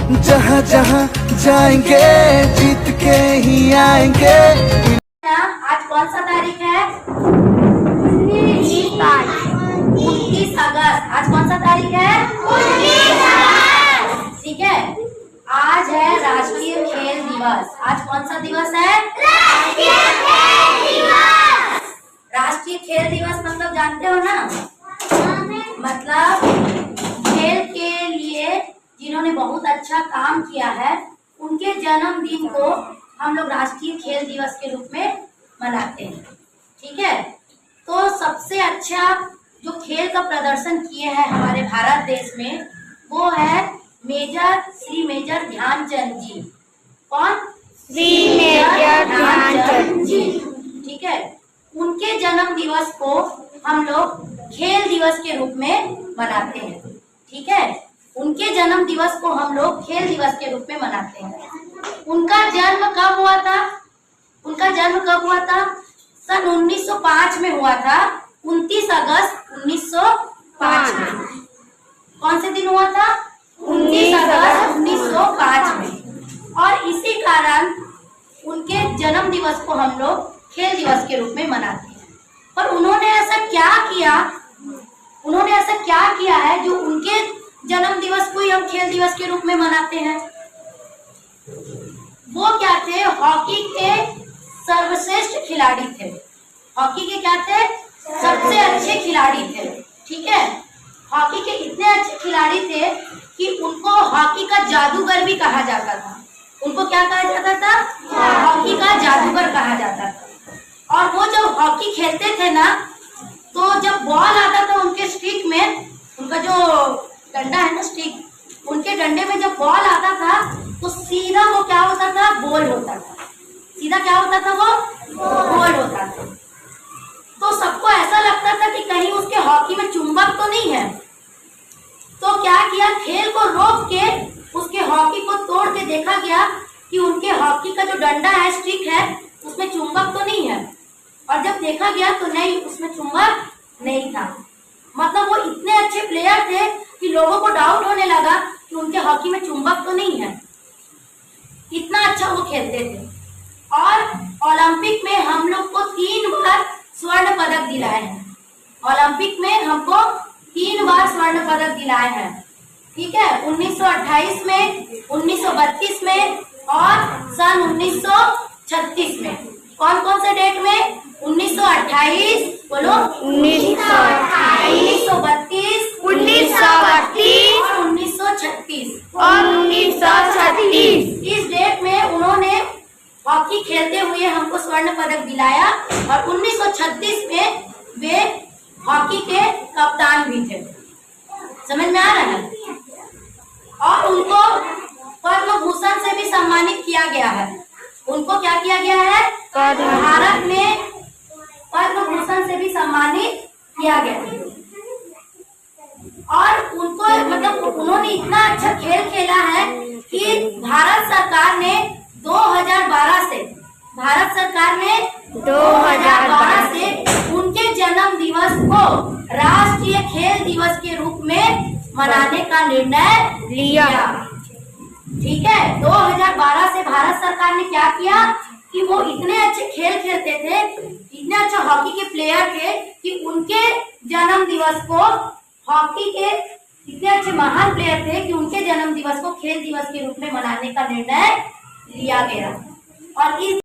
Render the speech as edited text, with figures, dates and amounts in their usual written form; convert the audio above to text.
जहाँ जहाँ जाएंगे जीत के ही आएंगे। आज कौन सा तारीख है? 29 अगस्त। आज कौन सा तारीख है? 19 अगस्त। ठीक है, आज है राष्ट्रीय खेल दिवस। आज कौन सा दिवस है? राष्ट्रीय खेल दिवस। राष्ट्रीय खेल दिवस मतलब जानते हो ना? मतलब खेल के लिए जिन्होंने बहुत अच्छा काम किया है उनके जन्मदिन को हम लोग राष्ट्रीय खेल दिवस के रूप में मनाते हैं। ठीक है, तो सबसे अच्छा जो खेल का प्रदर्शन किए हैं हमारे भारत देश में वो है श्री मेजर ध्यानचंद जी। कौन? श्री मेजर ध्यानचंद जी। ठीक है, उनके जन्म दिवस को हम लोग खेल दिवस के रूप में मनाते हैं। ठीक है, उनके जन्म दिवस को हम लोग खेल दिवस के रूप में मनाते हैं। उनका जन्म कब हुआ था? उनका जन्म कब हुआ था? सन 1905 में हुआ था। 29 अगस्त 1905 में। कौन से दिन हुआ था? 19 अगस्त 1905 में। और इसी कारण उनके जन्म दिवस को हम लोग खेल दिवस के रूप में मनाते हैं। पर उन्होंने ऐसा क्या किया है जो उनके जन्म दिवस को ही हम खेल दिवस के रूप में मनाते हैं? वो क्या थे? हॉकी के सर्वश्रेष्ठ खिलाड़ी थे। हॉकी के क्या थे? सबसे अच्छे खिलाड़ी थे। ठीक है, हॉकी के इतने अच्छे खिलाड़ी थे कि उनको हॉकी का जादूगर भी कहा जाता था। उनको क्या कहा जाता था? हॉकी का जादूगर कहा जाता था। और वो जब हॉकी खेलते थे ना, तो जब बॉल आता था उनके स्टिक में, उनका जो डंडा है ना स्टिक, उनके डंडे में जब बॉल आता था तो सीधा वो क्या होता था? गोल होता था। सीधा क्या होता था? वो गोल होता था। तो सबको ऐसा लगता था कि कहीं उसके हॉकी में चुंबक तो नहीं है। तो क्या किया, खेल को रोक के उसके हॉकी को तोड़ के देखा गया कि उनके हॉकी का जो डंडा है, स्टिक है, उसमें चुंबक तो नहीं है। और जब देखा गया तो नहीं, उसमें चुंबक नहीं था। मतलब वो इतने अच्छे प्लेयर थे कि लोगों को डाउट होने लगा कि उनके हॉकी में चुंबक तो नहीं है। इतना अच्छा वो खेलते थे। और ओलंपिक में हम लोग को 3 बार स्वर्ण पदक दिलाए हैं। ओलंपिक में हमको 3 बार स्वर्ण पदक दिलाए हैं। ठीक है, 1928 में, 1932 में और सन 1936 में। कौन कौन से डेट में? 1928, बोलो, 1932, 1932 और 1936। इस डेट में उन्होंने हॉकी खेलते हुए हमको स्वर्ण पदक दिलाया। और 1936 में वे हॉकी के कप्तान भी थे। समझ में आ रहा है? और उनको पद्म भूषण से भी सम्मानित किया गया है। उनको क्या किया गया है? भारत में पद्म भूषण से भी सम्मानित किया गया है। और उनको मतलब उन्होंने इतना अच्छा खेल खेला है कि भारत सरकार ने 2012 से उनके जन्म दिवस को राष्ट्रीय खेल दिवस के रूप में मनाने का निर्णय लिया। ठीक है, 2012 से भारत सरकार ने क्या किया कि वो इतने अच्छे खेल खेलते थे, इतने अच्छे हॉकी के प्लेयर थे कि उनके जन्म दिवस को, हॉकी के इतने अच्छे महान प्लेयर थे कि उनके जन्म दिवस को खेल दिवस के रूप में मनाने का निर्णय लिया गया। और इस